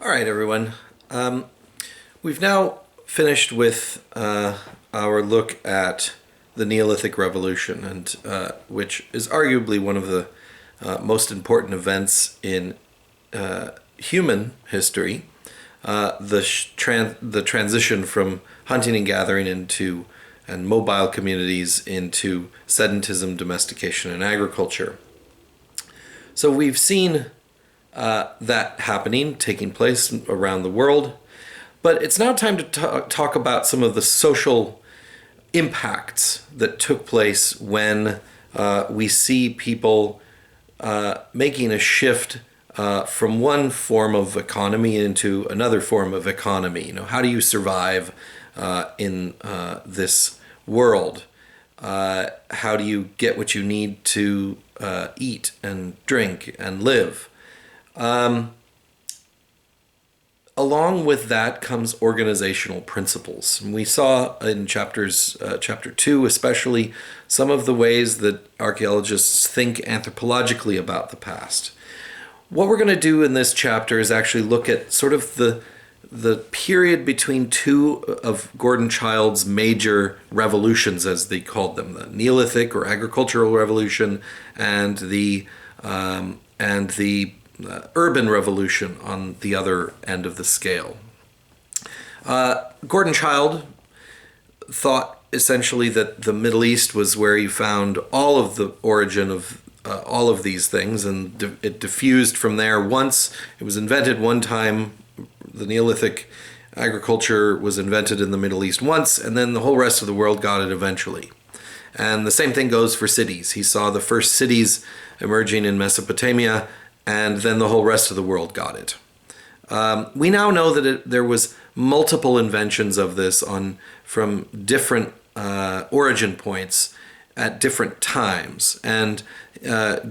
All right, everyone. We've now finished with our look at the Neolithic Revolution, and which is arguably one of the most important events in human history. The transition from hunting and gathering and mobile communities into sedentism, domestication, and agriculture. So we've seen that taking place around the world. But it's now time to talk about some of the social impacts that took place when we see people making a shift from one form of economy into another form of economy. How do you survive in this world? How do you get what you need to eat and drink and live? Along with that comes organizational principles. And we saw in chapter 2 especially some of the ways that archaeologists think anthropologically about the past. What we're going to do in this chapter is actually look at sort of the period between two of Gordon Child's major revolutions, as they called them, the Neolithic or agricultural revolution and the urban revolution on the other end of the scale. Gordon Child thought essentially that the Middle East was where he found all of the origin of all of these things, and it diffused from there. Once it was invented one time, the Neolithic agriculture was invented in the Middle East once, and then the whole rest of the world got it eventually. And the same thing goes for cities. He saw the first cities emerging in Mesopotamia, and then the whole rest of the world got it. We now know that there was multiple inventions of this from different origin points at different times. And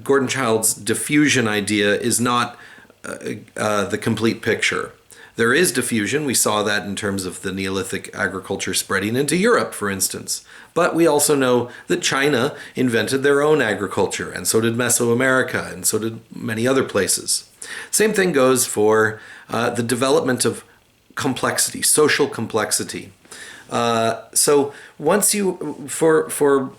Gordon Child's diffusion idea is not the complete picture. There is diffusion. We saw that in terms of the Neolithic agriculture spreading into Europe, for instance. But we also know that China invented their own agriculture, and so did Mesoamerica, and so did many other places. Same thing goes for the development of complexity, social complexity. So once for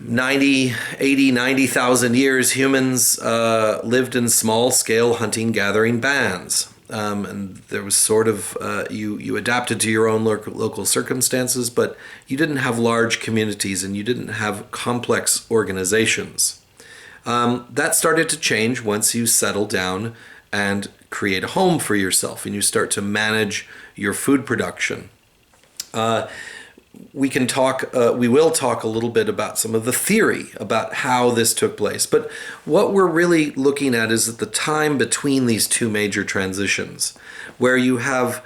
90,000 years, humans lived in small-scale hunting-gathering bands. And there was sort of, you adapted to your own local circumstances, but you didn't have large communities and you didn't have complex organizations. That started to change once you settle down and create a home for yourself and you start to manage your food production. We will talk a little bit about some of the theory about how this took place. But what we're really looking at is at the time between these two major transitions, where you have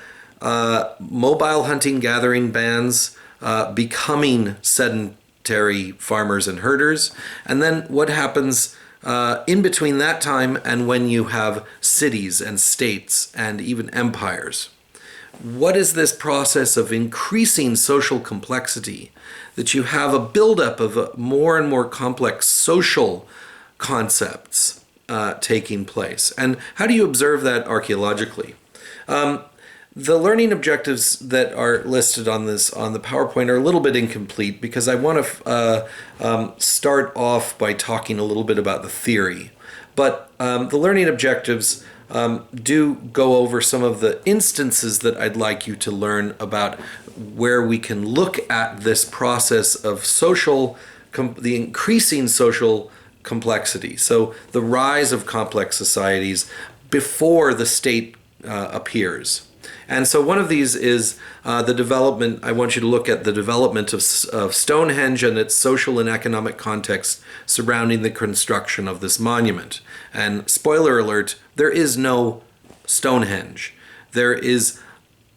mobile hunting-gathering bands becoming sedentary farmers and herders, and then what happens in between that time and when you have cities and states and even empires. What is this process of increasing social complexity, that you have a buildup of more and more complex social concepts taking place? And how do you observe that archaeologically? The learning objectives that are listed on the PowerPoint are a little bit incomplete because I want to start off by talking a little bit about the theory. But the learning objectives do go over some of the instances that I'd like you to learn about where we can look at this process of the increasing social complexity. So the rise of complex societies before the state appears. And so one of these is the development. I want you to look at the development of Stonehenge and its social and economic context surrounding the construction of this monument. And spoiler alert, there is no Stonehenge. There is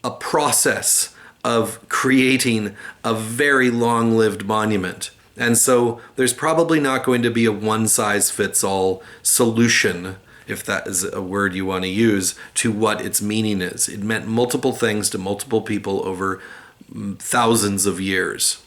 a process of creating a very long-lived monument. And so there's probably not going to be a one-size-fits-all solution, if that is a word you want to use, to what its meaning is. It meant multiple things to multiple people over thousands of years.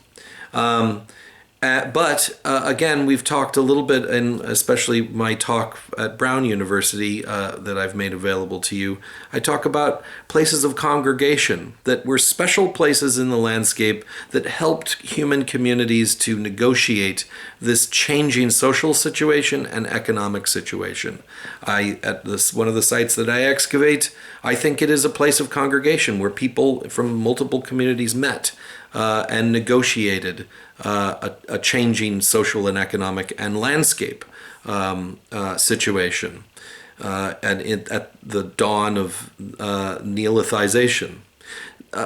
But again, we've talked a little bit, and especially my talk at Brown University that I've made available to you, I talk about places of congregation that were special places in the landscape that helped human communities to negotiate this changing social situation and economic situation. At this one of the sites that I excavate, I think it is a place of congregation where people from multiple communities met and negotiated a changing social and economic and landscape situation at the dawn of Neolithization.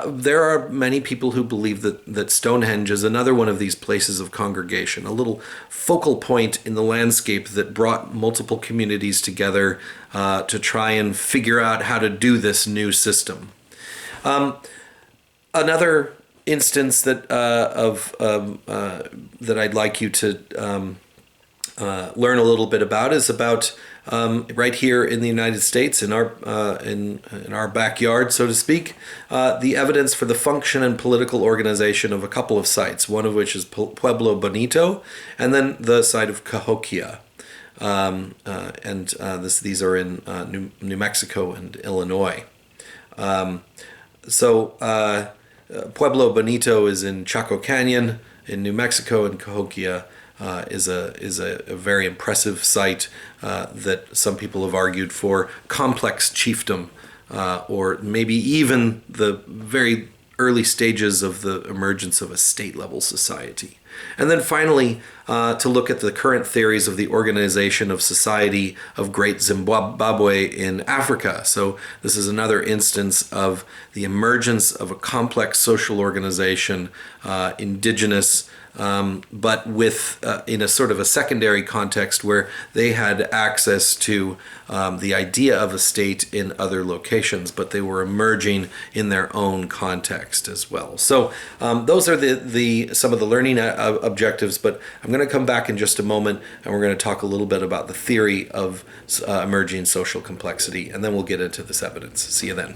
There are many people who believe that Stonehenge is another one of these places of congregation, a little focal point in the landscape that brought multiple communities together to try and figure out how to do this new system. Another instance that that I'd like you to learn a little bit about is about right here in the United States, in our backyard, so to speak, the evidence for the function and political organization of a couple of sites. One of which is Pueblo Bonito, and then the site of Cahokia. These are in New Mexico and Illinois. Pueblo Bonito is in Chaco Canyon in New Mexico, and Cahokia is a very impressive site that some people have argued for complex chiefdom, or maybe even the very early stages of the emergence of a state-level society. And then finally, to look at the current theories of the organization of society of Great Zimbabwe in Africa. So this is another instance of the emergence of a complex social organization, indigenous, but with in a sort of a secondary context where they had access to the idea of a state in other locations, but they were emerging in their own context as well. So those are some of the learning objectives, but I'm going to come back in just a moment and we're going to talk a little bit about the theory of emerging social complexity, and then we'll get into this evidence. See you then.